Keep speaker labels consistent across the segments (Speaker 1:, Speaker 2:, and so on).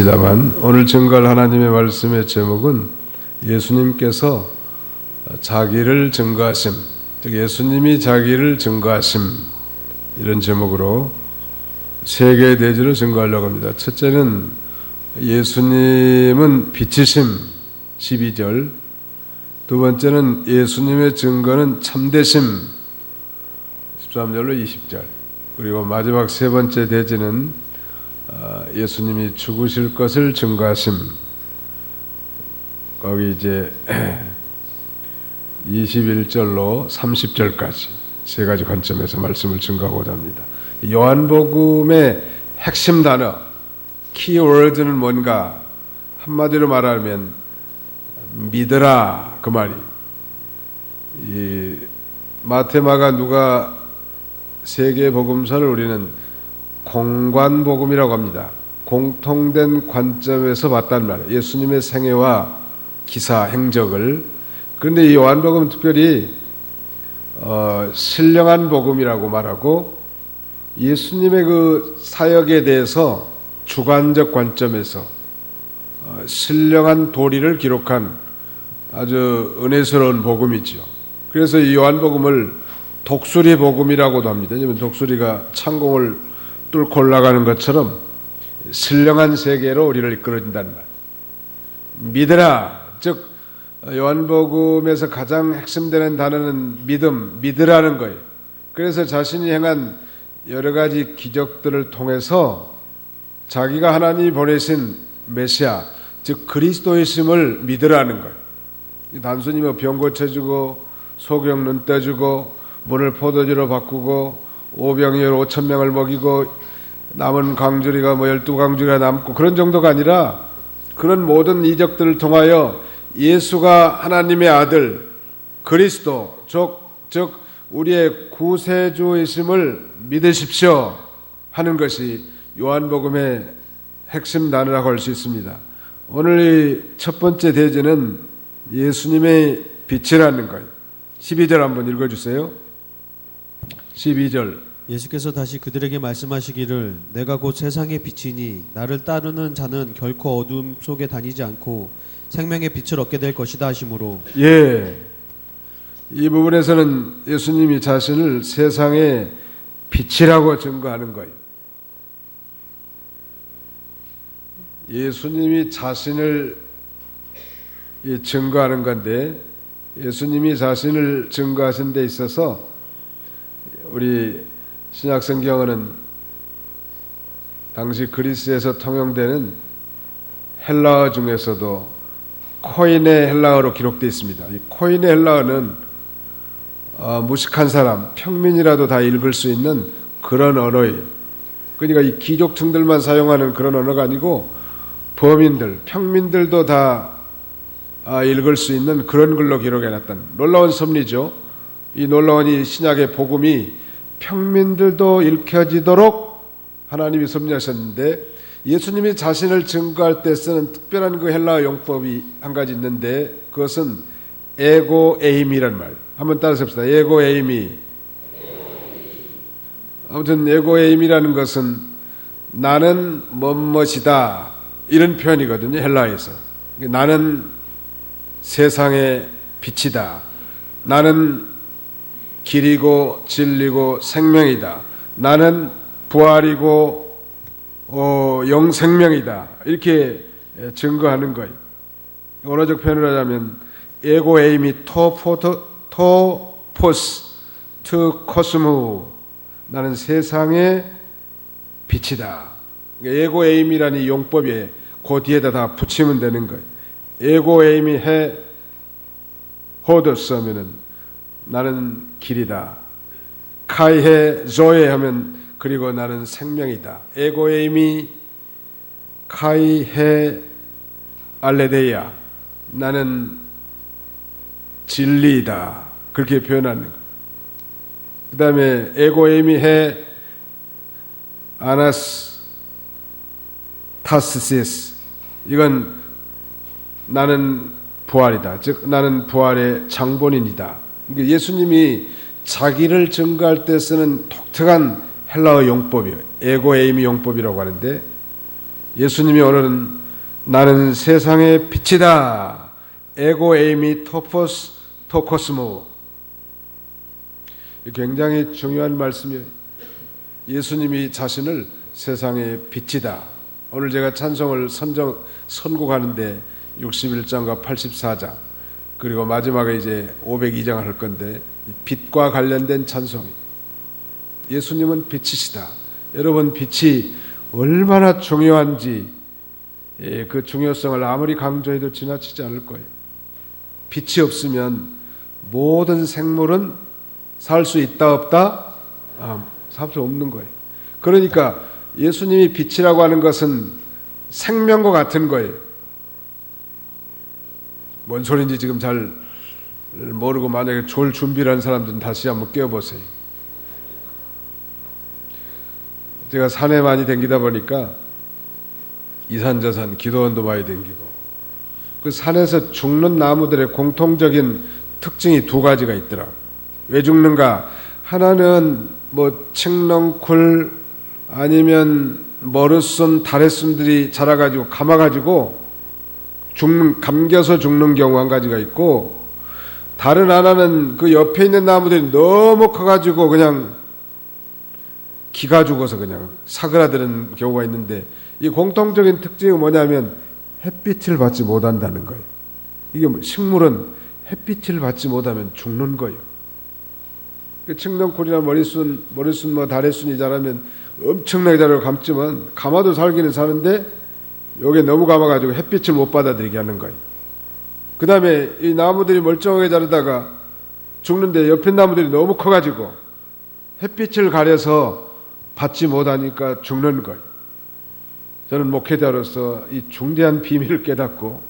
Speaker 1: 있습니다만 오늘 증거할 하나님의 말씀의 제목은 예수님께서 자기를 증거하심, 즉 예수님이 자기를 증거하심, 이런 제목으로 세 개의 대지를 증거하려고 합니다. 첫째는 예수님은 빛이심 12절, 두 번째는 예수님의 증거는 참되심 13절로 20절, 그리고 마지막 세 번째 대지는 예수님이 죽으실 것을 증거하심, 거기 이제 21절로 30절까지 세 가지 관점에서 말씀을 증거하고자 합니다. 요한복음의 핵심 단어, 키워드는 뭔가? 한마디로 말하면 믿으라, 그 말이. 이 마태, 마가, 누가 세 개의 복음서를 우리는 공관복음이라고 합니다. 공통된 관점에서 봤단 말이에요. 예수님의 생애와 기사, 행적을. 그런데 이 요한복음은 특별히 신령한 복음이라고 말하고 예수님의 그 사역에 대해서 주관적 관점에서 신령한 도리를 기록한 아주 은혜스러운 복음이죠. 그래서 이 요한복음을 독수리 복음이라고도 합니다. 왜냐하면 독수리가 창공을 뚫고 올라가는 것처럼 신령한 세계로 우리를 이끌어준다는 말. 믿으라, 즉 요한복음에서 가장 핵심되는 단어는 믿음, 믿으라는 거예요. 그래서 자신이 행한 여러 가지 기적들을 통해서 자기가 하나님이 보내신 메시아, 즉 그리스도이심을 믿으라는 거예요. 단순히 뭐 병 고쳐주고 소경 눈 떠주고 물을 포도주로 바꾸고 오병이어 5,000명을 먹이고 남은 강주리가 12강주리가 남고 그런 정도가 아니라 그런 모든 이적들을 통하여 예수가 하나님의 아들 그리스도, 즉 우리의 구세주이심을 믿으십시오 하는 것이 요한복음의 핵심 단어라고 할 수 있습니다. 오늘 이 첫 번째 대지는 예수님의 빛이라는 거예요. 12절 한번 읽어주세요. 12절.
Speaker 2: 예수께서 다시 그들에게 말씀하시기를 내가 곧 세상의 빛이니 나를 따르는 자는 결코 어둠 속에 다니지 않고 생명의 빛을 얻게 될 것이다 하시므로.
Speaker 1: 예, 이 부분에서는 예수님이 자신을 세상의 빛이라고 증거하는 거예요. 예수님이 자신을 증거하는 건데 예수님이 자신을 증거하신 데 있어서 우리 신약성경은 당시 그리스에서 통용되는 헬라어 중에서도 코인의 헬라어로 기록되어 있습니다. 이 코인의 헬라어는 무식한 사람, 평민이라도 다 읽을 수 있는 그런 언어예요. 그러니까 이 귀족층들만 사용하는 그런 언어가 아니고 범인들, 평민들도 다 읽을 수 있는 그런 글로 기록해놨던 놀라운 섭리죠. 이 놀라운 이 신약의 복음이 평민들도 읽혀지도록 하나님이 섭리하셨는데 예수님이 자신을 증거할 때 쓰는 특별한 그 헬라어 용법이 한 가지 있는데 그것은 에고 에임이란 말. 한번 따라서 봅시다. 에고 에임이. 아무튼 에고 에임이라는 것은 나는 뭐뭐이다 이런 표현이거든요. 헬라어에서. 나는 세상의 빛이다. 나는 길이고 진리고 생명이다. 나는 부활이고 영생명이다. 이렇게 증거하는 거예요. 언어적 표현을 하자면 에고에이미 토포스 투 코스모, 나는 세상의 빛이다. 에고에임이라는 용법에 그 뒤에다 다 붙이면 되는 거예요. 에고에임이 해 호더스 하면은 나는 길이다. 카이해 조에 하면 그리고 나는 생명이다. 에고에임이 카이해 알레데야, 나는 진리이다. 그렇게 표현하는 거예요. 그 다음에 에고에임이 해 아나스 타스시스, 이건 나는 부활이다. 즉 나는 부활의 장본인이다. 그러니까 예수님이 자기를 증거할 때 쓰는 독특한 헬라어 용법이에요. 에고에이미 용법이라고 하는데 예수님이 오늘은 나는 세상의 빛이다. 에고 에이미 토포스 토코스모. 굉장히 중요한 말씀이에요. 예수님이 자신을 세상의 빛이다. 오늘 제가 찬송을 선곡하는데 61장과 84장 그리고 마지막에 이제 502장을 할 건데 빛과 관련된 찬송이 예수님은 빛이시다. 여러분 빛이 얼마나 중요한지 그 중요성을 아무리 강조해도 지나치지 않을 거예요. 빛이 없으면 모든 생물은 살 수 있다 없다? 살 수 없는 거예요. 그러니까 예수님이 빛이라고 하는 것은 생명과 같은 거예요. 뭔 소리인지 지금 잘 모르고 만약에 졸 준비를 한 사람들은 다시 한번 깨워보세요. 제가 산에 많이 다니다 보니까 이산저산 기도원도 많이 다니고 그 산에서 죽는 나무들의 공통적인 특징이 두 가지가 있더라. 왜 죽는가? 하나는 뭐 칡넝쿨 아니면 머루순, 다래순들이 자라가지고 감아가지고 감겨서 죽는 경우 한 가지가 있고, 다른 하나는 그 옆에 있는 나무들이 너무 커가지고 그냥 기가 죽어서 그냥 사그라드는 경우가 있는데, 이 공통적인 특징이 뭐냐면 햇빛을 받지 못한다는 거예요. 이게 식물은 햇빛을 받지 못하면 죽는 거예요. 그 칡넝쿨이나 머리순 뭐 다래순이 자라면 엄청나게 자라고 감지만 감아도 살기는 사는데 여기에 너무 감아가지고 햇빛을 못 받아들이게 하는 거예요. 그 다음에 이 나무들이 멀쩡하게 자라다가 죽는데 옆에 나무들이 너무 커가지고 햇빛을 가려서 받지 못하니까 죽는 거예요. 저는 목회자로서 이 중대한 비밀을 깨닫고,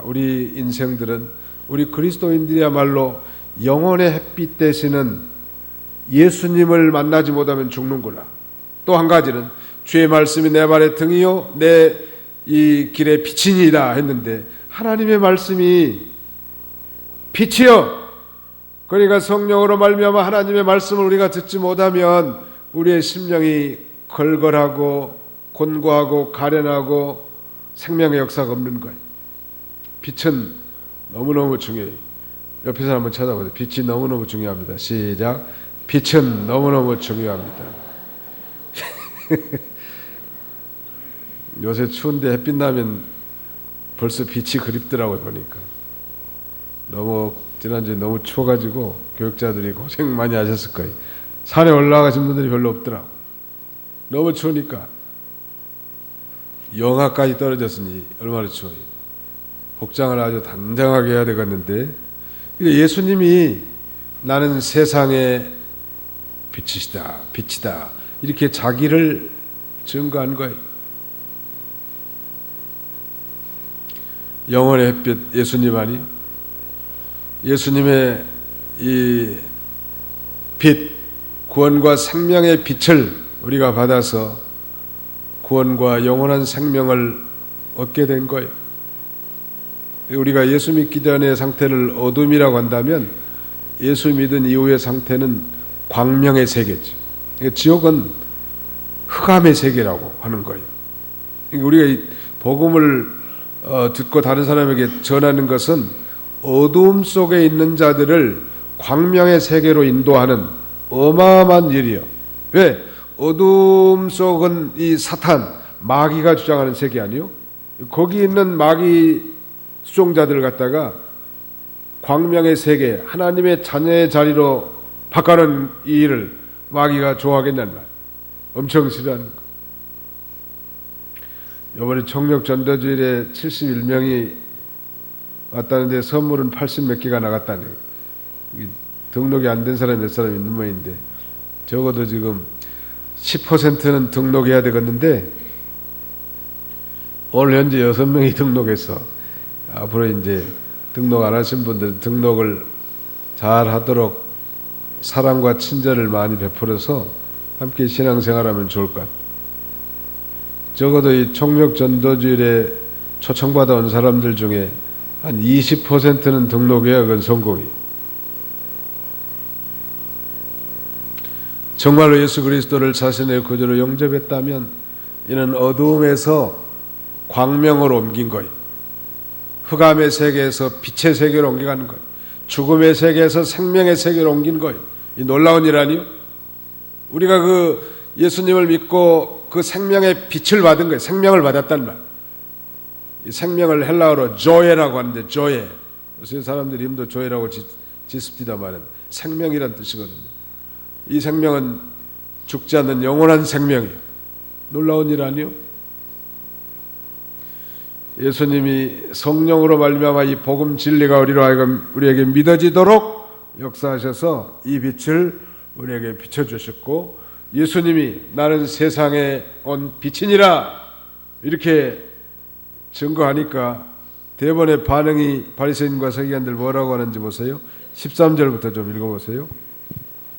Speaker 1: 우리 인생들은, 우리 그리스도인들이야말로 영혼의 햇빛 되시는 예수님을 만나지 못하면 죽는구나. 또 한 가지는 주의 말씀이 내 발의 등이요 내 이 길의 빛이니이다 했는데, 하나님의 말씀이 빛이요. 그러니까 성령으로 말미암아 하나님의 말씀을 우리가 듣지 못하면 우리의 심령이 걸걸하고 곤고하고 가련하고 생명의 역사가 없는 거예요. 빛은 너무너무 중요해요. 옆에서 한번 찾아보세요. 빛이 너무너무 중요합니다. 시작. 빛은 너무너무 중요합니다. 요새 추운데 햇빛 나면 벌써 빛이 그립더라고요. 보니까 너무 지난주에 너무 추워가지고 교육자들이 고생 많이 하셨을 거예요. 산에 올라가신 분들이 별로 없더라고. 너무 추우니까 영하까지 떨어졌으니 얼마나 추워요. 복장을 아주 단정하게 해야 되겠는데, 예수님이 나는 세상의 빛이다 이렇게 자기를 증거한 거예요. 영혼의 햇빛 예수님 아니요? 예수님의 이 빛, 구원과 생명의 빛을 우리가 받아서 구원과 영원한 생명을 얻게 된 거예요. 우리가 예수 믿기 전의 상태를 어둠이라고 한다면 예수 믿은 이후의 상태는 광명의 세계죠. 지옥은 흑암의 세계라고 하는 거예요. 우리가 이 복음을 듣고 다른 사람에게 전하는 것은 어두움 속에 있는 자들을 광명의 세계로 인도하는 어마어마한 일이요. 왜? 어두움 속은 이 사탄, 마귀가 주장하는 세계 아니요? 거기 있는 마귀 수종자들을 갖다가 광명의 세계, 하나님의 자녀의 자리로 바꿔는 이 일을 마귀가 좋아하겠냐는 말. 엄청 싫어하는 거. 이번에 청력 전도주일에 71명이 왔다는데 선물은 80몇 개가 나갔다네. 등록이 안 된 사람이 몇 사람 있는 모양인데, 적어도 지금 10%는 등록해야 되겠는데, 오늘 현재 6명이 등록해서 앞으로 이제 등록 안 하신 분들 등록을 잘 하도록 사랑과 친절을 많이 베풀어서 함께 신앙생활하면 좋을 것 같아요. 적어도 이 총력 전도주일에 초청받아 온 사람들 중에 한 20%는 등록해야 그건 성공이. 정말로 예수 그리스도를 자신의 구주로 영접했다면 이는 어두움에서 광명으로 옮긴 거예요. 흑암의 세계에서 빛의 세계로 옮겨가는 거예요. 죽음의 세계에서 생명의 세계로 옮긴 거예요. 이 놀라운 일 아니요? 우리가 그 예수님을 믿고 그 생명의 빛을 받은 거예요. 생명을 받았단 말. 이 생명을 헬라어로 조에라고 하는데, 조에. 요새 사람들이 이름도 조에라고 짓습니다만 생명이란 뜻이거든요. 이 생명은 죽지 않는 영원한 생명이에요. 놀라운 일 아니요? 예수님이 성령으로 말미암아 이 복음 진리가 우리로 하여금 우리에게 믿어지도록 역사하셔서 이 빛을 우리에게 비춰주셨고, 예수님이 나는 세상에 온 빛이니라 이렇게 증거하니까 대번의 반응이 바리새인과 서기관들 뭐라고 하는지 보세요. 13절부터 좀 읽어보세요.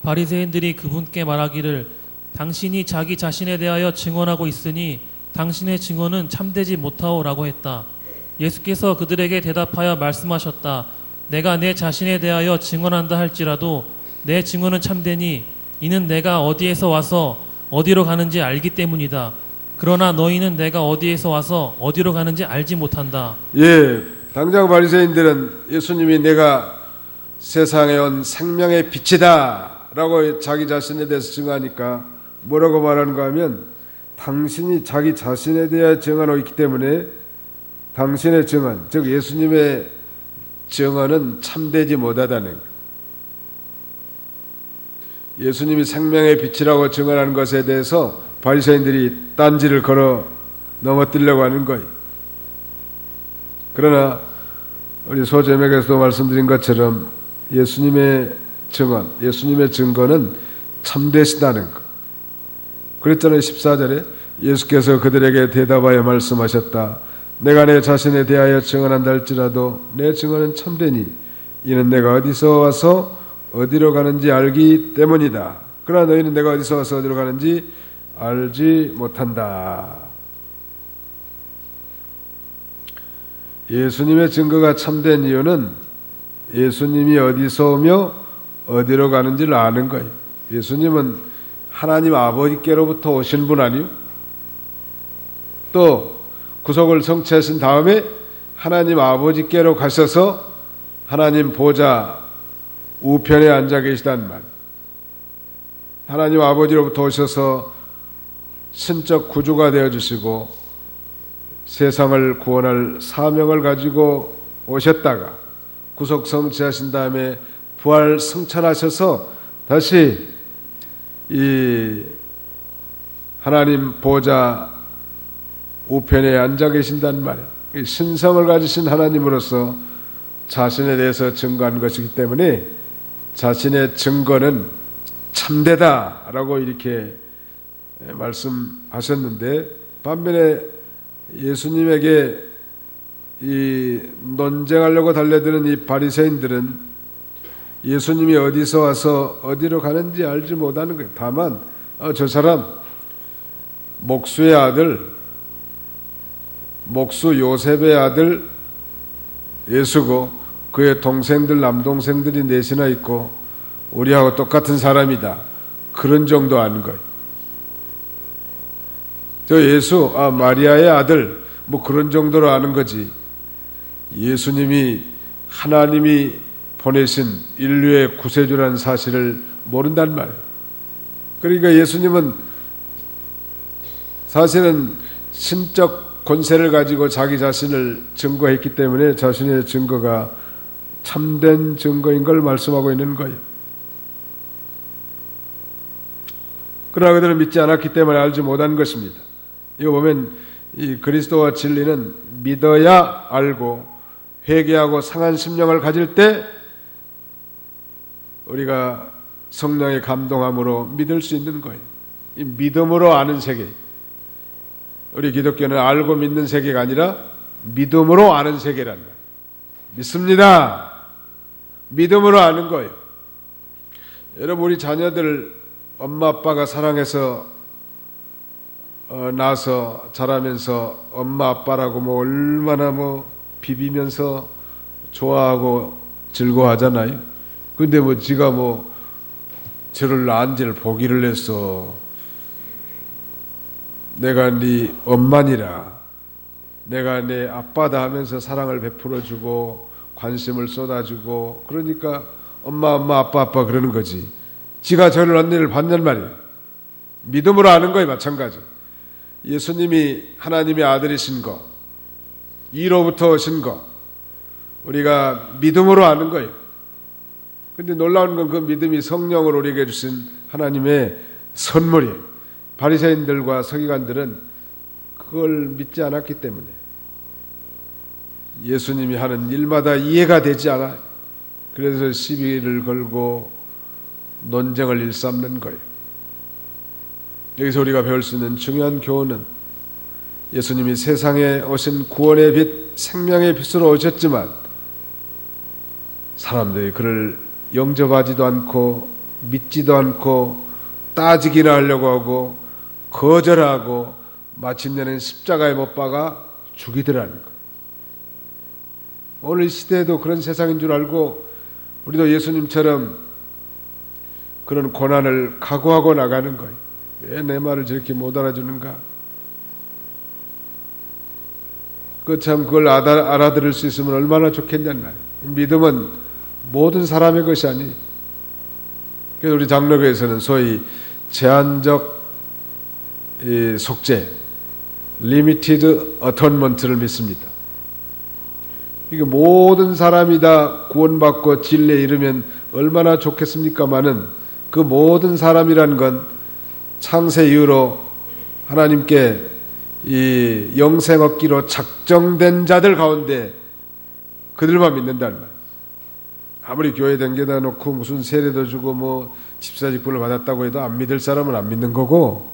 Speaker 3: 바리새인들이 그분께 말하기를 당신이 자기 자신에 대하여 증언하고 있으니 당신의 증언은 참되지 못하오라고 했다. 예수께서 그들에게 대답하여 말씀하셨다. 내가 내 자신에 대하여 증언한다 할지라도 내 증언은 참되니 이는 내가 어디에서 와서 어디로 가는지 알기 때문이다. 그러나 너희는 내가 어디에서 와서 어디로 가는지 알지 못한다.
Speaker 1: 예, 당장 바리새인들은 예수님이 내가 세상에 온 생명의 빛이다 라고 자기 자신에 대해서 증언하니까 뭐라고 말하는가 하면, 당신이 자기 자신에 대해 증언하고 있기 때문에 당신의 증언, 즉 예수님의 증언은 참되지 못하다는 거예요. 예수님이 생명의 빛이라고 증언하는 것에 대해서 바리새인들이 딴지를 걸어 넘어뜨리려고 하는 거예요. 그러나 우리 소제맥에서도 말씀드린 것처럼 예수님의 증언, 예수님의 증거는 참되시다는 것. 그랬잖아요. 14절에 예수께서 그들에게 대답하여 말씀하셨다. 내가 내 자신에 대하여 증언한다 할지라도 내 증언은 참되니 이는 내가 어디서 와서 어디로 가는지 알기 때문이다. 그러나 너희는 내가 어디서 와서 어디로 가는지 알지 못한다. 예수님의 증거가 참된 이유는 예수님이 어디서 오며 어디로 가는지를 아는 거예요. 예수님은 하나님 아버지께로부터 오신 분 아니요? 또 구속을 성취하신 다음에 하나님 아버지께로 가셔서 하나님 보좌 우편에 앉아 계시단 말. 하나님 아버지로부터 오셔서 신적 구주가 되어주시고 세상을 구원할 사명을 가지고 오셨다가 구속 성취하신 다음에 부활 승천하셔서 다시 이 하나님 보좌 우편에 앉아 계신단 말이에요. 신성을 가지신 하나님으로서 자신에 대해서 증거한 것이기 때문에 자신의 증거는 참되다라고 이렇게 말씀하셨는데, 반면에 예수님에게 이 논쟁하려고 달려드는 이 바리새인들은 예수님이 어디서 와서 어디로 가는지 알지 못하는 거예요. 다만 저 사람 목수의 아들, 목수 요셉의 아들 예수고 그의 동생들 남동생들이 넷이나 있고 우리하고 똑같은 사람이다. 그런 정도 아는 거예요. 저 예수, 마리아의 아들, 뭐 그런 정도로 아는 거지. 예수님이 하나님이 보내신 인류의 구세주라는 사실을 모른단 말이에요. 그러니까 예수님은 사실은 신적 권세를 가지고 자기 자신을 증거했기 때문에 자신의 증거가 참된 증거인 걸 말씀하고 있는 거예요. 그러나 그들은 믿지 않았기 때문에 알지 못한 것입니다. 이거 보면 이 그리스도와 진리는 믿어야 알고 회개하고 상한 심령을 가질 때 우리가 성령의 감동함으로 믿을 수 있는 거예요. 이 믿음으로 아는 세계. 우리 기독교는 알고 믿는 세계가 아니라 믿음으로 아는 세계란 말이에요. 믿습니다. 믿음으로 아는 거예요. 여러분, 우리 자녀들 엄마 아빠가 사랑해서 낳아서 자라면서 엄마 아빠라고 뭐 얼마나 뭐 비비면서 좋아하고 즐거워하잖아요. 근데 뭐 지가 뭐 저를 낳은 지를 포기를 했어. 내가 네 엄마니라, 내가 내 아빠다 하면서 사랑을 베풀어주고 관심을 쏟아주고, 그러니까 엄마 엄마 아빠 아빠 그러는 거지. 지가 저를 언니를 봤냔 말이에요. 믿음으로 아는 거에 마찬가지. 예수님이 하나님의 아들이신 거, 이로부터 오신 거, 우리가 믿음으로 아는 거예요. 근데 놀라운 건 그 믿음이 성령으로 우리에게 주신 하나님의 선물이에요. 바리새인들과 서기관들은 그걸 믿지 않았기 때문에 예수님이 하는 일마다 이해가 되지 않아요. 그래서 시비를 걸고 논쟁을 일삼는 거예요. 여기서 우리가 배울 수 있는 중요한 교훈은, 예수님이 세상에 오신 구원의 빛, 생명의 빛으로 오셨지만 사람들이 그를 영접하지도 않고 믿지도 않고 따지기나 하려고 하고 거절하고 마침내는 십자가에 못 박아 죽이더라는 것. 오늘 시대에도 그런 세상인 줄 알고 우리도 예수님처럼 그런 고난을 각오하고 나가는 거예요. 왜 내 말을 저렇게 못 알아주는가? 그걸 알아들을 수 있으면 얼마나 좋겠냐는 말이에요. 믿음은 모든 사람의 것이 아니. 그래서 우리 장로교에서는 소위 제한적 속죄, 리미티드 어톤먼트를 믿습니다. 이게 모든 사람이 다 구원받고 진리에 이르면 얼마나 좋겠습니까마는, 그 모든 사람이라는 건 창세 이후로 하나님께 이 영생 얻기로 작정된 자들 가운데 그들만 믿는다는 말. 아무리 교회 댕겨다 놓고 무슨 세례도 주고 뭐 집사직분을 받았다고 해도 안 믿을 사람은 안 믿는 거고,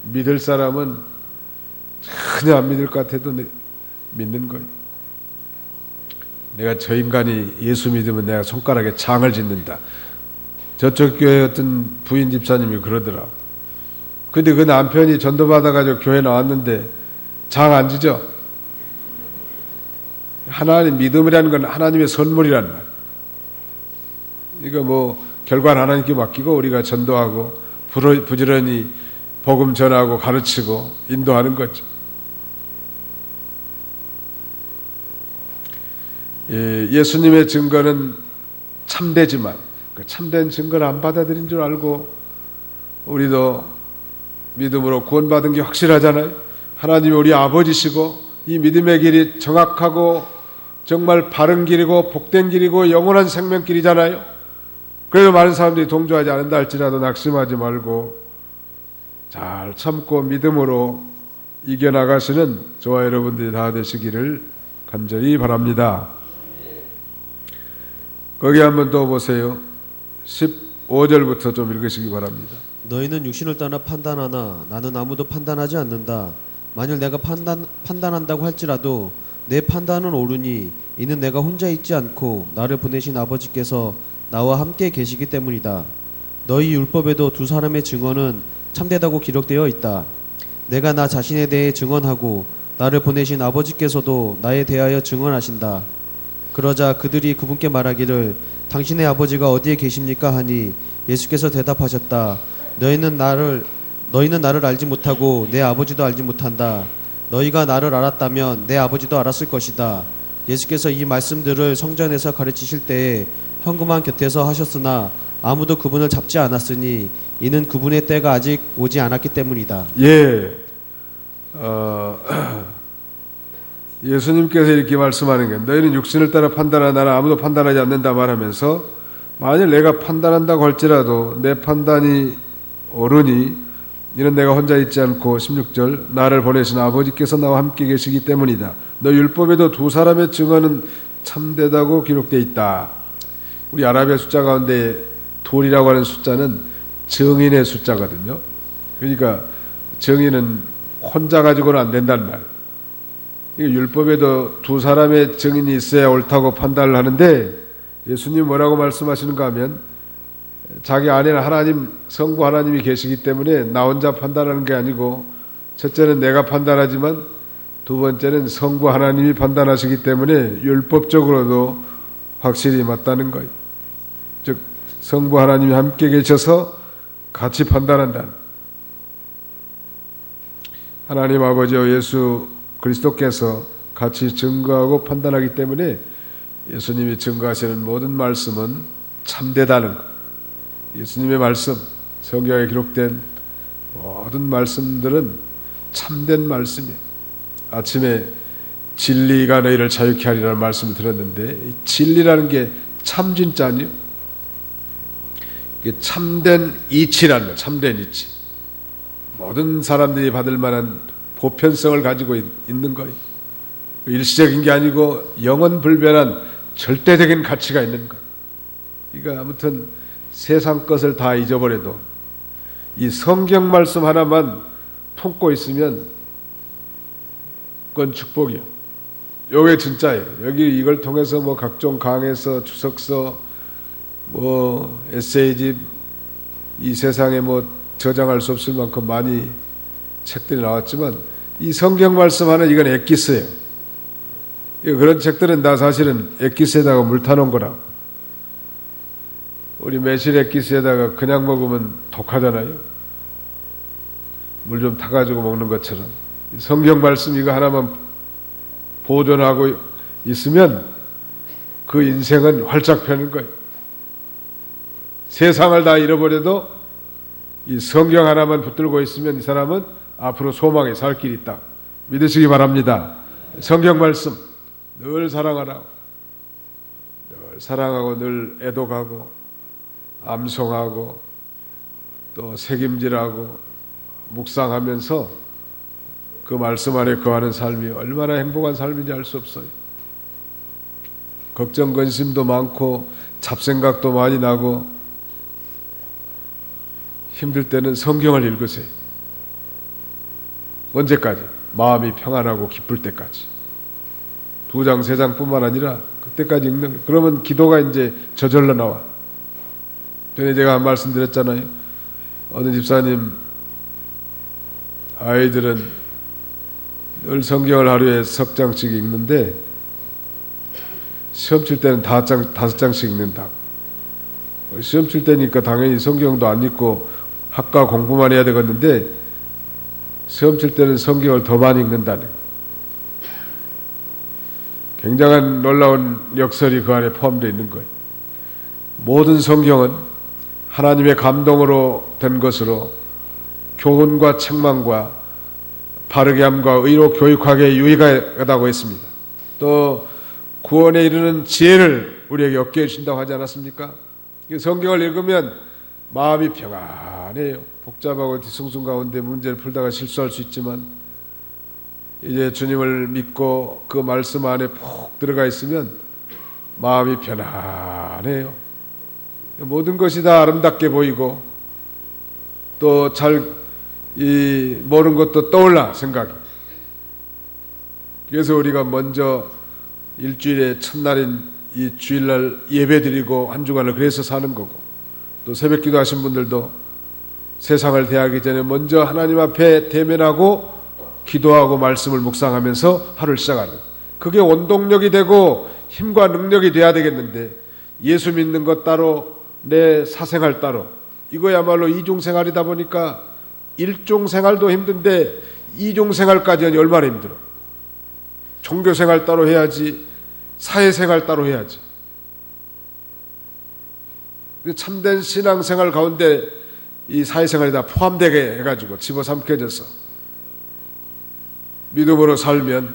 Speaker 1: 믿을 사람은 전혀 안 믿을 것 같아도 믿는 거예요. 내가 저 인간이 예수 믿으면 내가 손가락에 장을 짓는다. 저쪽 교회 어떤 부인 집사님이 그러더라고. 근데 그 남편이 전도받아가지고 교회 나왔는데 장 안 지죠? 하나님 믿음이라는 건 하나님의 선물이란 말. 이거 뭐 결과는 하나님께 맡기고 우리가 전도하고 부지런히 복음 전하고 가르치고 인도하는 거죠. 예수님의 증거는 참되지만 그 참된 증거를 안 받아들인 줄 알고 우리도 믿음으로 구원받은 게 확실하잖아요. 하나님이 우리 아버지시고 이 믿음의 길이 정확하고 정말 바른 길이고 복된 길이고 영원한 생명길이잖아요. 그래도 많은 사람들이 동조하지 않는다 할지라도 낙심하지 말고 잘 참고 믿음으로 이겨나가시는 저와 여러분들이 다 되시기를 간절히 바랍니다. 거기 한번 또 보세요. 15절부터 좀 읽으시기 바랍니다.
Speaker 2: 너희는 육신을 따라 판단하나 나는 아무도 판단하지 않는다. 만일 내가 판단한다고 할지라도 내 판단은 옳으니 이는 내가 혼자 있지 않고 나를 보내신 아버지께서 나와 함께 계시기 때문이다. 너희 율법에도 두 사람의 증언은 참되다고 기록되어 있다. 내가 나 자신에 대해 증언하고 나를 보내신 아버지께서도 나에 대하여 증언하신다. 그러자 그들이 그분께 말하기를 당신의 아버지가 어디에 계십니까 하니 예수께서 대답하셨다. 너희는 나를 알지 못하고 내 아버지도 알지 못한다. 너희가 나를 알았다면 내 아버지도 알았을 것이다. 예수께서 이 말씀들을 성전에서 가르치실 때에 헌금한 곁에서 하셨으나 아무도 그분을 잡지 않았으니 이는 그분의 때가 아직 오지 않았기 때문이다.
Speaker 1: 예수님께서 이렇게 말씀하는 게, 너희는 육신을 따라 판단하나 나는 아무도 판단하지 않는다 말하면서, 만일 내가 판단한다고 할지라도 내 판단이 옳으니 이는 내가 혼자 있지 않고 16절 나를 보내신 아버지께서 나와 함께 계시기 때문이다. 너 율법에도 두 사람의 증언은 참되다고 기록되어 있다. 우리 아라비아 숫자 가운데 둘이라고 하는 숫자는 증인의 숫자거든요. 그러니까 증인은 혼자 가지고는 안 된다는 말. 율법에도 두 사람의 증인이 있어야 옳다고 판단을 하는데, 예수님 뭐라고 말씀하시는가 하면 자기 안에는 하나님, 성부 하나님이 계시기 때문에 나 혼자 판단하는 게 아니고, 첫째는 내가 판단하지만 두 번째는 성부 하나님이 판단하시기 때문에 율법적으로도 확실히 맞다는 거예요. 즉 성부 하나님이 함께 계셔서 같이 판단한다. 하나님 아버지와 예수 그리스도께서 같이 증거하고 판단하기 때문에 예수님이 증거하시는 모든 말씀은 참되다는 것. 예수님의 말씀, 성경에 기록된 모든 말씀들은 참된 말씀이에요. 아침에 진리가 너희를 자유케 하리라는 말씀을 들었는데, 이 진리라는 게 참 진짜 아니에요? 이게 참된 이치라는 거예요. 참된 이치. 모든 사람들이 받을 만한 보편성을 가지고 있는 거예요. 일시적인 게 아니고 영원 불변한 절대적인 가치가 있는 것. 그러니까 아무튼 세상 것을 다 잊어버려도 이 성경 말씀 하나만 품고 있으면 그건 축복이야. 요게 진짜예요. 여기 이걸 통해서 뭐 각종 강해서 주석서, 뭐 에세이집, 이 세상에 뭐 저장할 수 없을 만큼 많이 책들이 나왔지만 이 성경 말씀 하나 이건 엑기스예요. 그런 책들은 다 사실은 엑기스에다가 물 타놓은 거라. 우리 매실 엑기스에다가 그냥 먹으면 독하잖아요. 물 좀 타가지고 먹는 것처럼 성경 말씀 이거 하나만 보존하고 있으면 그 인생은 활짝 펴는 거예요. 세상을 다 잃어버려도 이 성경 하나만 붙들고 있으면 이 사람은 앞으로 소망에 살 길이 있다. 믿으시기 바랍니다. 성경 말씀 늘 사랑하라고, 늘 사랑하고 늘 애독하고 암송하고 또 책임질하고 묵상하면서 그 말씀 안에 거하는 삶이 얼마나 행복한 삶인지 알 수 없어요. 걱정 근심도 많고 잡생각도 많이 나고 힘들 때는 성경을 읽으세요. 언제까지? 마음이 평안하고 기쁠 때까지. 2장, 3장뿐만 아니라 그때까지 읽는 거예요. 그러면 기도가 이제 저절로 나와. 전에 제가 한 말씀 드렸잖아요. 어느 집사님 아이들은 늘 성경을 하루에 석 장씩 읽는데 시험 칠 때는 5장씩 읽는다고. 시험 칠 때니까 당연히 성경도 안 읽고 학과 공부만 해야 되겠는데 시험 칠 때는 성경을 더 많이 읽는다는 굉장한 놀라운 역설이 그 안에 포함되어 있는 거예요. 모든 성경은 하나님의 감동으로 된 것으로 교훈과 책망과 바르게 함과 의로 교육하기에 유익하다고 했습니다. 또 구원에 이르는 지혜를 우리에게 얻게 해주신다고 하지 않았습니까? 성경을 읽으면 마음이 평안해요. 복잡하고 뒤숭숭 가운데 문제를 풀다가 실수할 수 있지만 이제 주님을 믿고 그 말씀 안에 푹 들어가 있으면 마음이 편안해요. 모든 것이 다 아름답게 보이고 또 모르는 것도 떠올라 생각이. 그래서 우리가 먼저 일주일의 첫날인 이 주일날 예배드리고 한 주간을 그래서 사는 거고, 또 새벽기도 하신 분들도 세상을 대하기 전에 먼저 하나님 앞에 대면하고 기도하고 말씀을 묵상하면서 하루를 시작하는, 그게 원동력이 되고 힘과 능력이 돼야 되겠는데 예수 믿는 것 따로 내 사생활 따로, 이거야말로 이중생활이다 보니까 일종생활도 힘든데 이중생활까지는 얼마나 힘들어. 종교생활 따로 해야지, 사회생활 따로 해야지. 참된 신앙생활 가운데 이 사회생활이 다 포함되게 해가지고 집어삼켜져서 믿음으로 살면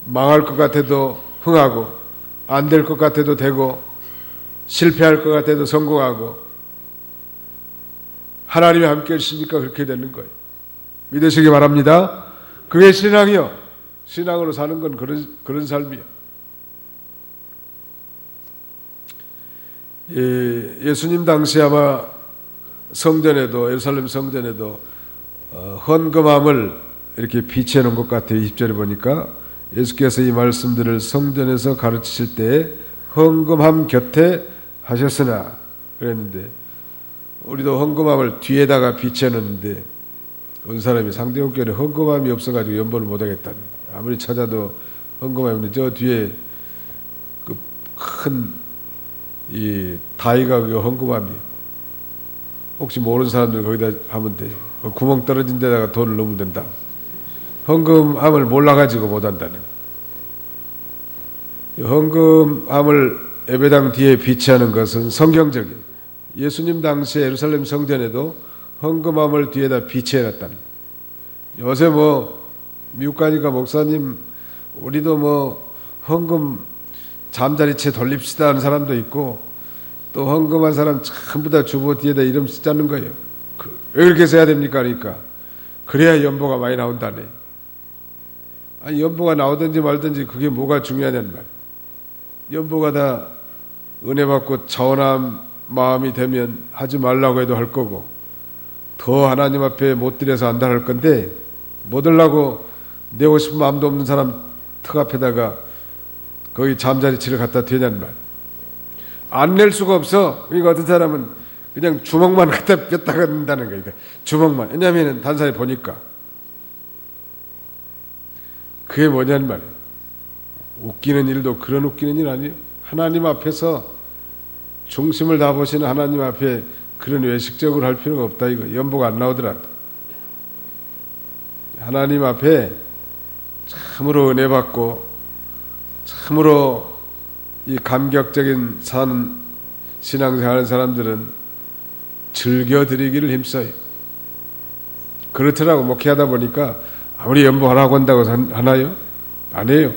Speaker 1: 망할 것 같아도 흥하고 안 될 것 같아도 되고 실패할 것 같아도 성공하고 하나님이 함께 하시니까 그렇게 되는 거예요. 믿으시기 바랍니다. 그게 신앙이요. 신앙으로 사는 건 그런 삶이요. 예수님 당시 아마 성전에도, 예루살렘 성전에도 헌금함을 이렇게 비치해 놓은 것 같아요. 20절에 보니까 예수께서 이 말씀들을 성전에서 가르치실 때에 헌금함 곁에 하셨으나 그랬는데, 우리도 헌금함을 뒤에다가 비치해 놓는데 어느 사람이 상대원교회에 헌금함이 없어가지고 연보를 못하겠다는, 아무리 찾아도 헌금함이 없는데 저 뒤에 그 큰 이 다이가 그 헌금함이에요. 혹시 모르는 사람들 거기다 하면 돼요. 구멍 떨어진 데다가 돈을 넣으면 된다. 헌금함을 몰라가지고 못한다는 거예요. 헌금함을 예배당 뒤에 비치하는 것은 성경적인, 예수님 당시에 예루살렘 성전에도 헌금함을 뒤에다 비치해놨다는 거예요. 요새 뭐 미국 가니까 목사님 우리도 뭐 헌금 잠자리채 돌립시다 하는 사람도 있고, 또 헌금한 사람 전부 다 주보 뒤에다 이름 쓰자는 거예요. 왜 그렇게 써야 됩니까? 그러니까 그래야 연보가 많이 나온다네. 아니 연보가 나오든지 말든지 그게 뭐가 중요하냐는 말. 연보가 다 은혜 받고 차원한 마음이 되면 하지 말라고 해도 할 거고, 더 하나님 앞에 못 드려서 안다 할 건데, 못 들라고 내고 싶은 마음도 없는 사람 턱 앞에다가 거기 잠자리치를 갖다 대냐는 말. 안 낼 수가 없어. 그러니까 어떤 사람은 그냥 주먹만 갖다 뺐다가 낸다는 거니까. 주먹만. 왜냐하면 단사에 보니까 그게 뭐냐는 말이에요. 웃기는 일도 그런 웃기는 일 아니에요. 하나님 앞에서 중심을 다 보시는 하나님 앞에 그런 외식적으로 할 필요가 없다 이거. 연보가 안 나오더라도 하나님 앞에 참으로 은혜 받고 참으로 이 감격적인 신앙생활하는 사람들은 즐겨드리기를 힘써요. 그렇더라고. 목회하다 보니까 아무리 연보하라고 한다고 하나요? 안 해요.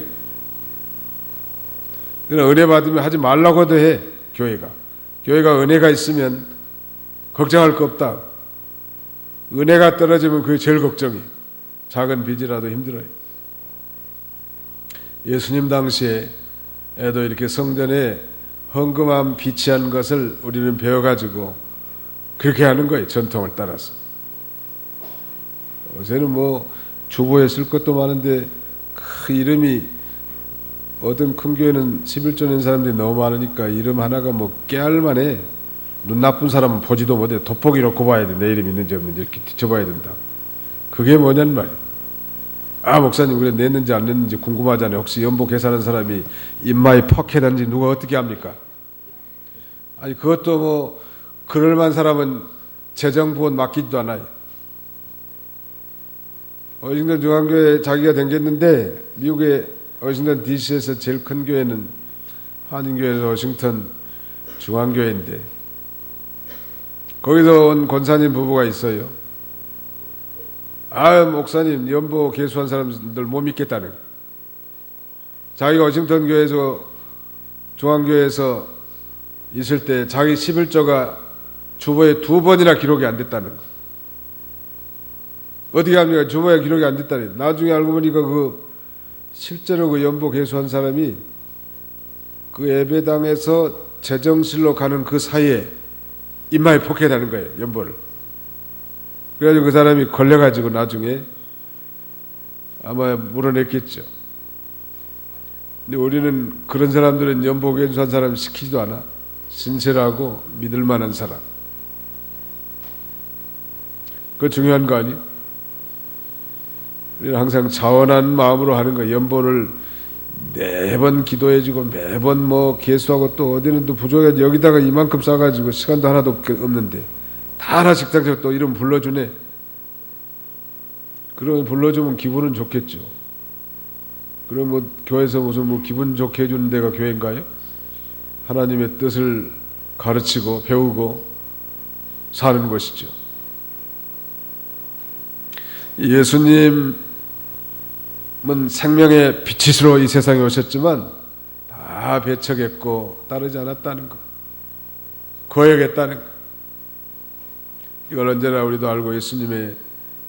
Speaker 1: 그러나 은혜 받으면 하지 말라고도 해. 교회가 은혜가 있으면 걱정할 거 없다. 은혜가 떨어지면 그게 제일 걱정이에요. 작은 빚이라도 힘들어요. 예수님 당시에도 이렇게 성전에 헌금함 비치한 것을 우리는 배워가지고 그렇게 하는 거예요. 전통을 따라서. 요새는 뭐 주보에 쓸 것도 많은데 그 이름이 어떤 큰 교회는 11조 낸 사람들이 너무 많으니까 이름 하나가 뭐 깨알만해. 눈 나쁜 사람은 보지도 못해. 돋보기 놓고 봐야 돼. 내 이름 있는지 없는지 이렇게 뒤쳐봐야 된다. 그게 뭐냐는 말이에요. 아 목사님 그래 냈는지 안 냈는지 궁금하잖아요. 혹시 연보 계산하는 사람이 입마에 퍽해놨는지 누가 어떻게 합니까? 아니 그것도 뭐 그럴만한 사람은 재정보원 맡기지도 않아요. 워싱턴 중앙교회 자기가 댕겼는데 미국의 워싱턴 DC에서 제일 큰 교회는 한인교회에서 워싱턴 중앙교회인데 거기서 온 권사님 부부가 있어요. 아 목사님 연보 개수한 사람들 못 믿겠다는 거예요. 자기가 워싱턴 교회에서 중앙교회에서 있을 때 자기 11조가 주보에 2번이나 기록이 안 됐다는 거. 어떻게 합니까? 주보에 기록이 안 됐다니. 나중에 알고 보니까 실제로 그 연보 개수한 사람이 그 예배당에서 재정실로 가는 그 사이에 입마에 폭행하는 거예요. 연보를. 그래가지고 그 사람이 걸려가지고 나중에 아마 물어냈겠죠. 근데 우리는 그런 사람들은 연보 개수한 사람 시키지도 않아. 신실하고 믿을 만한 사람. 그거 중요한 거 아니에요? 우리는 항상 자원한 마음으로 하는 거예요. 연보를 매번 기도해주고 매번 뭐 개수하고 또 어디는 또 부족해 여기다가 이만큼 싸가지고 시간도 하나도 없는데 다 하나씩 당장 또 이름 불러주네. 그러면 불러주면 기분은 좋겠죠. 그럼 뭐 교회에서 무슨 뭐 기분 좋게 해주는 데가 교회인가요? 하나님의 뜻을 가르치고 배우고 사는 것이죠. 예수님은 생명의 빛이시로 이 세상에 오셨지만 다 배척했고 따르지 않았다는 것, 거역했다는 것. 이걸 언제나 우리도 알고 예수님의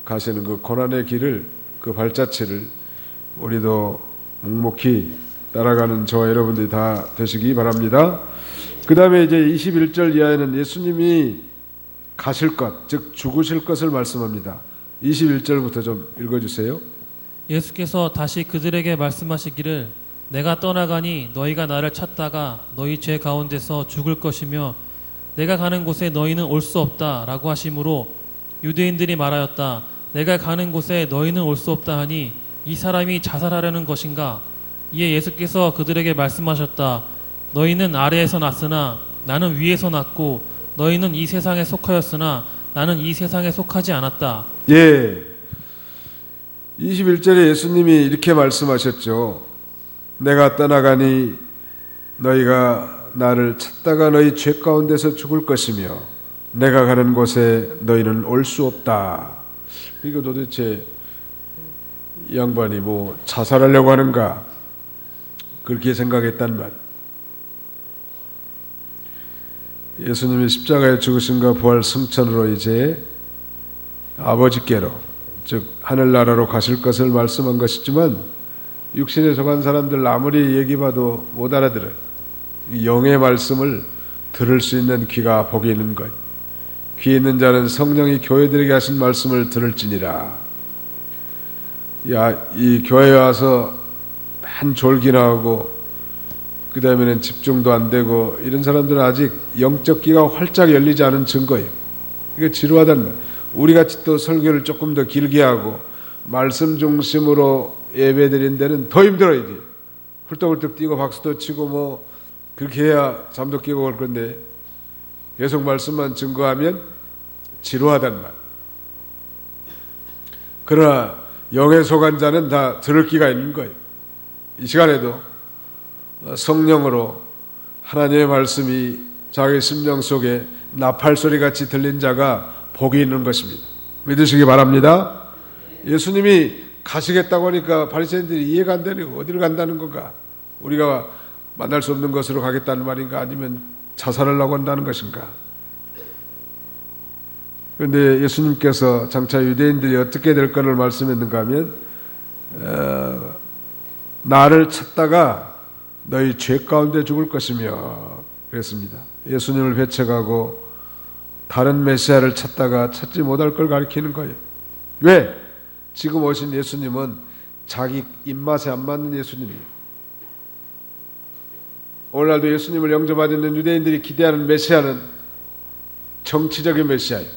Speaker 1: 가시는 그 고난의 길을, 그 발자취를 우리도 묵묵히 따라가는 저와 여러분들이 다 되시기 바랍니다. 그 다음에 이제 21절 이하에는 예수님이 가실 것, 즉 죽으실 것을 말씀합니다. 21절부터 좀 읽어주세요.
Speaker 3: 예수께서 다시 그들에게 말씀하시기를 내가 떠나가니 너희가 나를 찾다가 너희 죄 가운데서 죽을 것이며 내가 가는 곳에 너희는 올 수 없다 라고 하시므로 유대인들이 말하였다. 내가 가는 곳에 너희는 올 수 없다 하니 이 사람이 자살하려는 것인가? 이에 예수께서 그들에게 말씀하셨다. 너희는 아래에서 났으나 나는 위에서 났고 너희는 이 세상에 속하였으나 나는 이 세상에 속하지 않았다.
Speaker 1: 예, 21절에 예수님이 이렇게 말씀하셨죠. 내가 떠나가니 너희가 나를 찾다가 너희 죄 가운데서 죽을 것이며 내가 가는 곳에 너희는 올 수 없다. 이거 도대체 이 양반이 뭐 자살하려고 하는가 그렇게 생각했단 말. 예수님이 십자가에 죽으신가 부활 승천으로 이제 아버지께로 즉 하늘나라로 가실 것을 말씀한 것이지만 육신에 속한 사람들 아무리 얘기봐도 못 알아들어요. 영의 말씀을 들을 수 있는 귀가 복이 있는 것. 귀 있는 자는 성령이 교회들에게 하신 말씀을 들을지니라. 이 교회에 와서 한 졸기나 하고 그 다음에는 집중도 안 되고 이런 사람들은 아직 영적 귀가 활짝 열리지 않은 증거예요. 이게 지루하단 말. 우리같이 또 설교를 조금 더 길게 하고 말씀 중심으로 예배드린 데는 더 힘들어야 돼. 훌떡훌떡 뛰고 박수도 치고 뭐 그렇게 해야 잠도 깨고 올 건데 계속 말씀만 증거하면 지루하단 말. 그러나 영에 속한 자는 다 들을 귀가 있는 거예요. 이 시간에도 성령으로 하나님의 말씀이 자기 심령 속에 나팔 소리같이 들린 자가 복이 있는 것입니다. 믿으시기 바랍니다. 예수님이 가시겠다고 하니까 바리새인들이 이해가 안 되는 거. 어디를 간다는 건가? 우리가 만날 수 없는 것으로 가겠다는 말인가? 아니면 자살하려고 한다는 것인가? 그런데 예수님께서 장차 유대인들이 어떻게 될 것을 말씀했는가 하면 나를 찾다가 너희 죄 가운데 죽을 것이며 그랬습니다. 예수님을 배척하고 다른 메시아를 찾다가 찾지 못할 걸 가리키는 거예요. 왜? 지금 오신 예수님은 자기 입맛에 안 맞는 예수님이에요. 오늘날도 예수님을 영접하는 유대인들이 기대하는 메시아는 정치적인 메시아예요.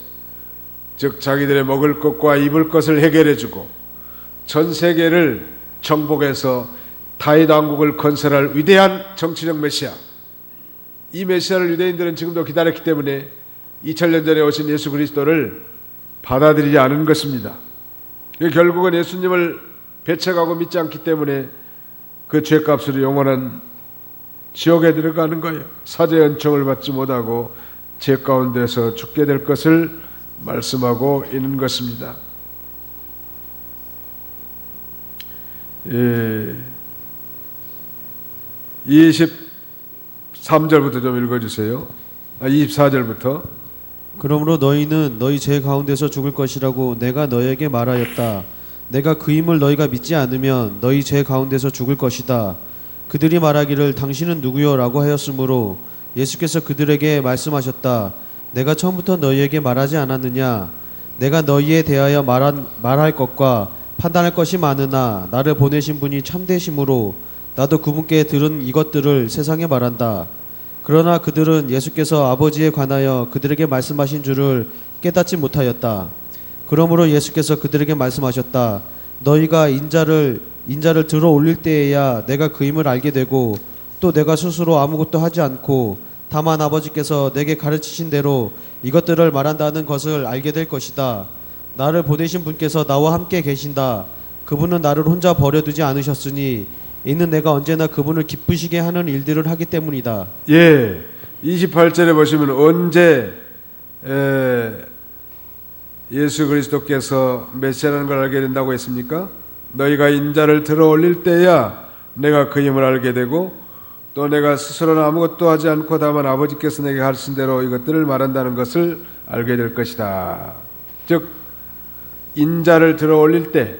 Speaker 1: 즉 자기들의 먹을 것과 입을 것을 해결해주고 전 세계를 정복해서 다윗 왕국을 건설할 위대한 정치적 메시아. 이 메시아를 유대인들은 지금도 기다렸기 때문에 2000년 전에 오신 예수 그리스도를 받아들이지 않은 것입니다. 결국은 예수님을 배척하고 믿지 않기 때문에 그 죄값으로 영원한 지옥에 들어가는 거예요. 사죄의 은총을 받지 못하고 죄 가운데서 죽게 될 것을 말씀하고 있는 것입니다. 23절부터 좀 읽어주세요. 24절부터.
Speaker 2: 그러므로 너희는 너희 죄 가운데서 죽을 것이라고 내가 너희에게 말하였다. 내가 그임을 너희가 믿지 않으면 너희 죄 가운데서 죽을 것이다. 그들이 말하기를 당신은 누구요? 라고 하였으므로 예수께서 그들에게 말씀하셨다. 내가 처음부터 너희에게 말하지 않았느냐? 내가 너희에 대하여 말할 것과 판단할 것이 많으나 나를 보내신 분이 참되심으로 나도 그분께 들은 이것들을 세상에 말한다. 그러나 그들은 예수께서 아버지에 관하여 그들에게 말씀하신 줄을 깨닫지 못하였다. 그러므로 예수께서 그들에게 말씀하셨다. 너희가 인자를 들어 올릴 때에야 내가 그임을 알게 되고 또 내가 스스로 아무것도 하지 않고 다만 아버지께서 내게 가르치신 대로 이것들을 말한다는 것을 알게 될 것이다. 나를 보내신 분께서 나와 함께 계신다. 그분은 나를 혼자 버려두지 않으셨으니 이는 내가 언제나 그분을 기쁘시게 하는 일들을 하기 때문이다.
Speaker 1: 28절에 보시면 언제 예수 그리스도께서 메시아라는 걸 알게 된다고 했습니까? 너희가 인자를 들어 올릴 때야 내가 그 힘을 알게 되고 또 내가 스스로는 아무것도 하지 않고 다만 아버지께서 내게 가르친 대로 이것들을 말한다는 것을 알게 될 것이다. 즉 인자를 들어 올릴 때,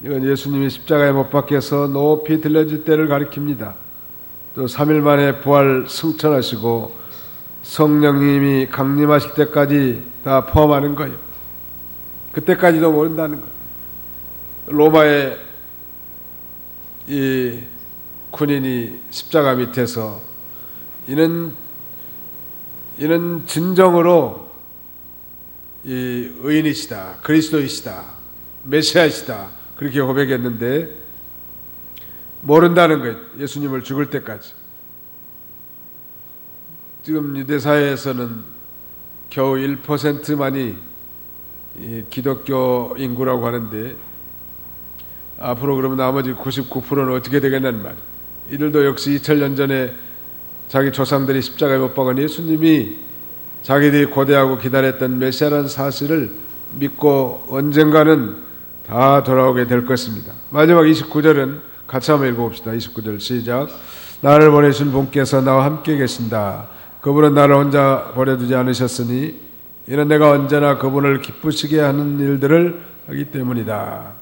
Speaker 1: 이건 예수님이 십자가에 못 박혀서 높이 들려질 때를 가리킵니다. 또 3일 만에 부활 승천하시고 성령님이 강림하실 때까지 다 포함하는 거예요. 그때까지도 모른다는 거예요. 로마의 이 군인이 십자가 밑에서 이는 진정으로 이 의인이시다, 그리스도이시다, 메시아이시다 그렇게 고백했는데 모른다는 거예요. 예수님을 죽을 때까지. 지금 유대 사회에서는 겨우 1%만이 기독교 인구라고 하는데 앞으로 그러면 나머지 99%는 어떻게 되겠냐는 말. 이들도 역시 2000년 전에 자기 조상들이 십자가에 못 박은 예수님이 자기들이 고대하고 기다렸던 메시아라는 사실을 믿고 언젠가는 다 돌아오게 될 것입니다. 마지막 29절은 같이 한번 읽어봅시다. 29절 시작. 나를 보내신 분께서 나와 함께 계신다. 그분은 나를 혼자 버려두지 않으셨으니 이는 내가 언제나 그분을 기쁘시게 하는 일들을 하기 때문이다.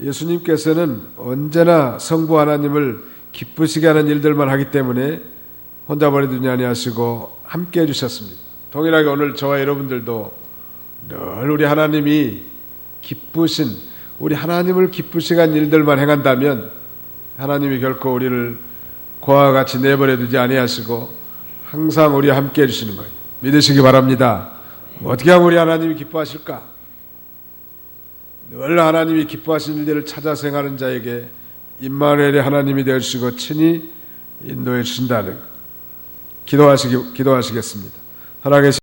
Speaker 1: 예수님께서는 언제나 성부 하나님을 기쁘시게 하는 일들만 하기 때문에 혼자 버려두지 아니하시고 함께 해주셨습니다. 동일하게 오늘 저와 여러분들도 늘 우리 하나님이 기쁘신, 우리 하나님을 기쁘시게 한 일들만 행한다면 하나님이 결코 우리를 고아와 같이 내버려두지 아니하시고 항상 우리와 함께 해주시는 거예요. 믿으시기 바랍니다. 어떻게 하면 우리 하나님이 기뻐하실까? 늘 하나님이 기뻐하시는 일들을 찾아서 행하는 자에게 임마누엘의 하나님이 되어주시고 친히 인도해 주신다는 기도하시겠습니다. 살아계신